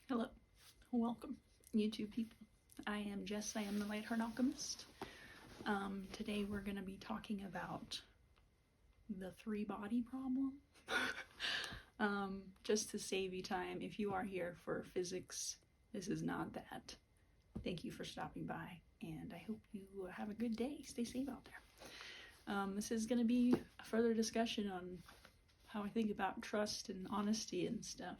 Hello, welcome, YouTube people. I am Jess, I am the Lightheart Alchemist. Today we're going to be talking about the three-body problem. Just to save you time, if you are here for physics, this is not that. Thank you for stopping by, and I hope you have a good day. Stay safe out there. This is going to be a further discussion on how I think about trust and honesty and stuff.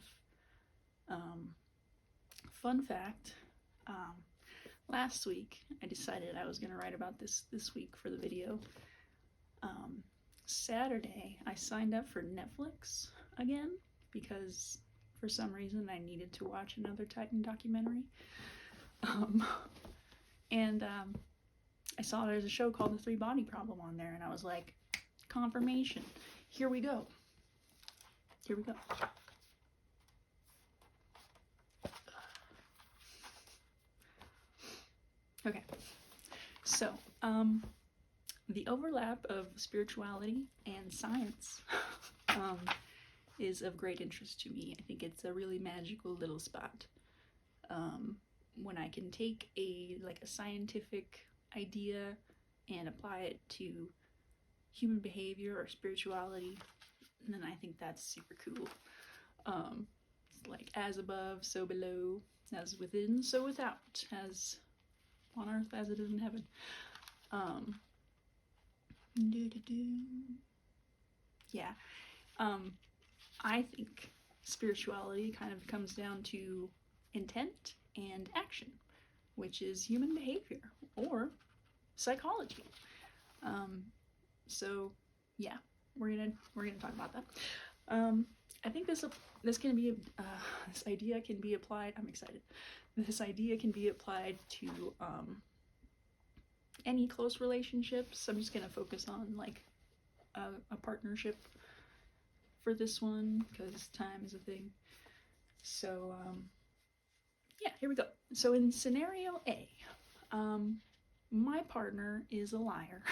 Fun fact, last week I decided I was going to write about this week for the video. Saturday I signed up for Netflix again because for some reason I needed to watch another Titan documentary. I saw there's a show called The Three-Body Problem on there, and I was like, confirmation. Here we go. Okay, so the overlap of spirituality and science is of great interest to me. I think it's a really magical little spot. When I can take a scientific idea and apply it to human behavior or spirituality, then I think that's super cool. It's like as above, so below, as within, so without, as on earth as it is in heaven. Yeah. I think spirituality kind of comes down to intent and action, which is human behavior or psychology. So yeah, we're gonna talk about that. I think this can be this idea can be applied. I'm excited. This idea can be applied to any close relationships. I'm just gonna focus on like a partnership for this one because time is a thing. So yeah, here we go. So in scenario A, my partner is a liar,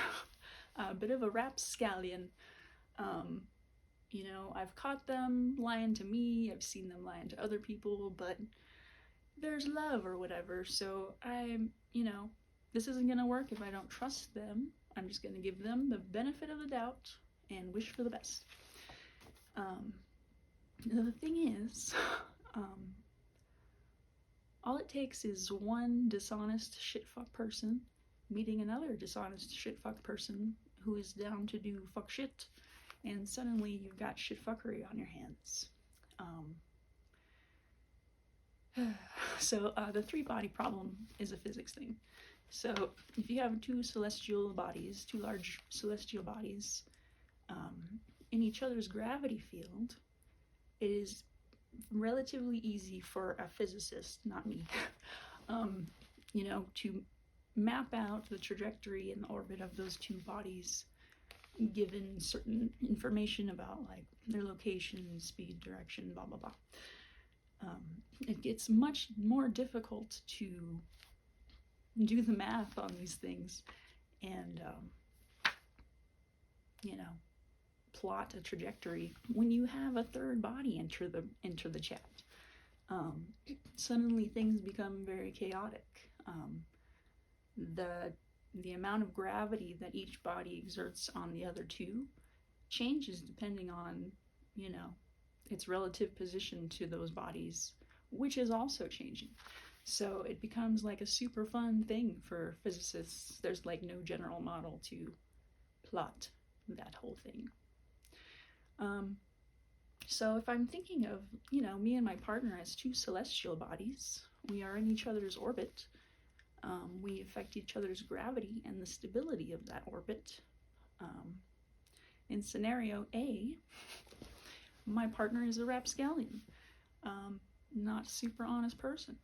a bit of a rapscallion. You know, I've caught them lying to me, I've seen them lying to other people, but there's love or whatever, so this isn't gonna work if I don't trust them. I'm just gonna give them the benefit of the doubt and wish for the best. The thing is, all it takes is one dishonest shitfuck person meeting another dishonest shitfuck person who is down to do fuck shit, and suddenly you've got shitfuckery on your hands. So the three-body problem is a physics thing. So if you have two large celestial bodies, in each other's gravity field, it is relatively easy for a physicist, not me, to map out the trajectory and the orbit of those two bodies given certain information about like their location, speed, direction, blah blah blah. It gets much more difficult to do the math on these things and plot a trajectory when you have a third body enter the chat. Suddenly things become very chaotic. The amount of gravity that each body exerts on the other two changes depending on its relative position to those bodies, which is also changing. So it becomes like a super fun thing for physicists. There's like no general model to plot that whole thing. So if I'm thinking of me and my partner as two celestial bodies, we are in each other's orbit. We affect each other's gravity and the stability of that orbit. In scenario A, my partner is a rapscallion, not a super honest person.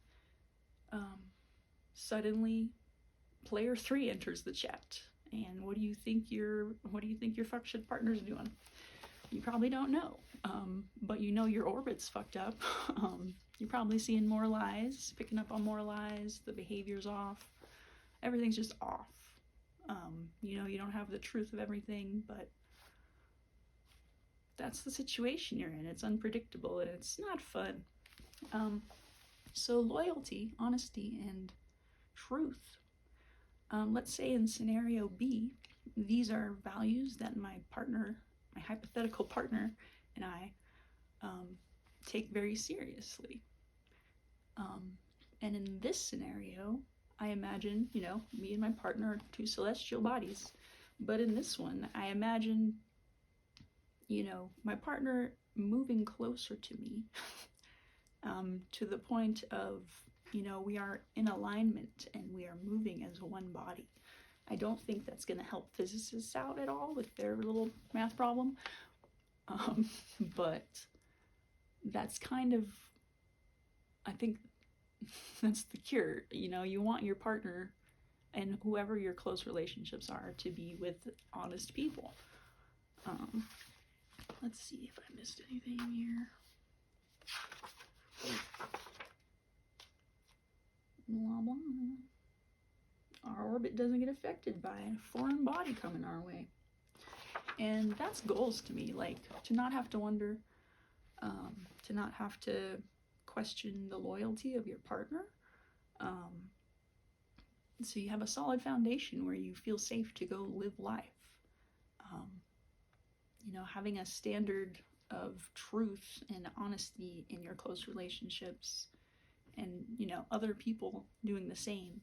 Suddenly, player 3 enters the chat, and what do you think your fuck shit partner's doing? You probably don't know, but you know your orbit's fucked up. You're probably seeing more lies, picking up on more lies, the behavior's off, everything's just off. You don't have the truth of everything, but that's the situation you're in. It's unpredictable and it's not fun. So loyalty, honesty, and truth. Let's say in scenario B, these are values that my partner, my hypothetical partner, and I take very seriously. And in this scenario, I imagine, me and my partner are two celestial bodies. But in this one, I imagine, my partner moving closer to me to the point of, we are in alignment and we are moving as one body. I don't think that's going to help physicists out at all with their little math problem. But that's kind of, I think that's the cure. You want your partner and whoever your close relationships are to be with honest people. Let's see if I missed anything here. Blah, blah. Our orbit doesn't get affected by a foreign body coming our way. And that's goals to me, like to not have to wonder, to not have to question the loyalty of your partner. So you have a solid foundation where you feel safe to go live life. Having a standard of truth and honesty in your close relationships and, other people doing the same.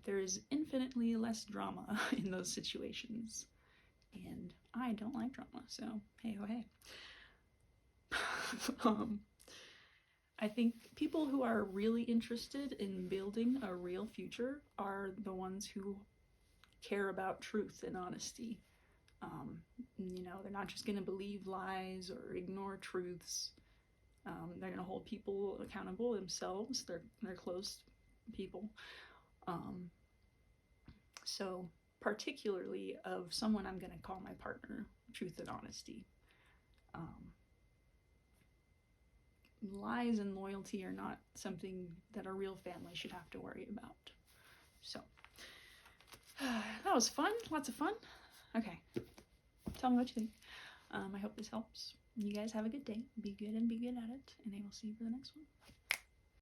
There is infinitely less drama in those situations. And I don't like drama, so hey oh hey. I think people who are really interested in building a real future are the ones who care about truth and honesty. They're not just going to believe lies or ignore truths. They're going to hold people accountable themselves, their close people. So particularly of someone I'm going to call my partner, truth and honesty. Lies and loyalty are not something that a real family should have to worry about. So, that was fun. Lots of fun. Okay. Tell me what you think. I hope this helps. You guys have a good day. Be good and be good at it. And I will see you for the next one.